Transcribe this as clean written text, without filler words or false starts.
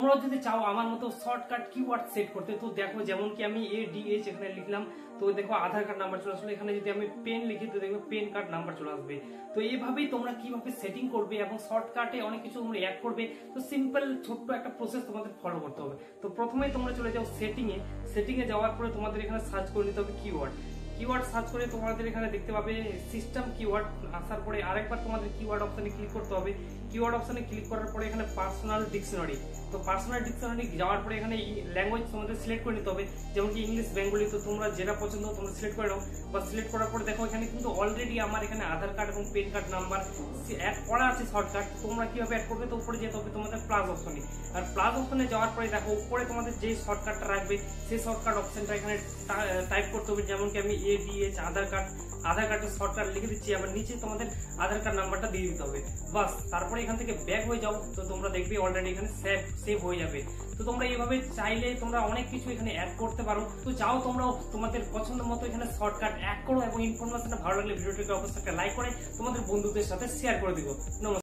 তোমরা যদি চাও আমার মতো শর্টকাট কিওয়ার্ড সেট করতে, তো দেখো যেমন কি আমি ADH এখানে লিখলাম, তো দেখো আধার কার্ড নাম্বার চলে আসলো। এখানে যদি আমি পেন লিখি তো দেখো পেন কার্ড নাম্বার চলে আসবে। তো এইভাবেই তোমরা কিভাবে সেটিং করবে এবং শর্টকাটে অনেক কিছু তোমরা অ্যাড করবে। তো সিম্পল ছোট্ট একটা প্রসেস তোমাদের ফলো করতে হবে। তো প্রথমেই তোমরা চলে যাও সেটিং এ যাওয়ার পরে তোমাদের এখানে সার্চ করে নিতে হবে কিওয়ার্ড সার্চ করে তোমাদের এখানে দেখতে পাবে সিস্টেম কিওয়ার্ড। আসার পরে আরেকবার তোমাদের কিওয়ার্ড অপশনে ক্লিক করতে হবে। কিওয়ার্ড অপশনে ক্লিক করার পরে এখানে পার্সোনাল ডিকশনারি, তো পার্সোনাল ডিকশনারি যাওয়ার পরে এখানে ল্যাঙ্গুয়েজ তোমাদের সিলেক্ট করে নিতে হবে, যেমন কি ইংলিশ, বেঙ্গলি। তো তোমরা যেটা পছন্দ তোমরা সিলেক্ট করে নাও। বা সিলেক্ট করার পরে দেখো এখানে কিন্তু অলরেডি আমার এখানে আধার কার্ড এবং পেন কার্ড নাম্বার অ্যাড করা আছে শর্টকাট। তোমরা কিভাবে অ্যাড করবে, তো উপরে যেতে হবে তোমাদের প্লাস অপশনে। আর প্লাস অপশনে যাওয়ার পরে দেখো উপরে তোমাদের যে শর্টকাটটা রাখবে সেই শর্টকাট অপশনটা এখানে টাইপ করতে হবে। যেমন কি আমি ADH আধার কার্ডের শর্টকাট লিখে দিচ্ছি, আবার নিচে তোমাদের আধার কার্ড নাম্বারটা দিয়ে দিতে হবে। বাস, তারপরে এখান থেকে ব্যাক হয়ে যাও। তো তোমরা দেখবে অলরেডি এখানে সেভ হয়ে যাবে। তো তোমরা এইভাবে চাইলে তোমরা অনেক কিছু এখানে অ্যাড করতে পারো। তো যাও তোমরা তোমাদের পছন্দ মতো এখানে শর্টকাট অ্যাড করো, এবং ইনফরমেশনটা ভালো লাগলে ভিডিওটিকে অবশ্যই একটা লাইক করে তোমাদের বন্ধুদের সাথে শেয়ার করে দিও। নমস্কার।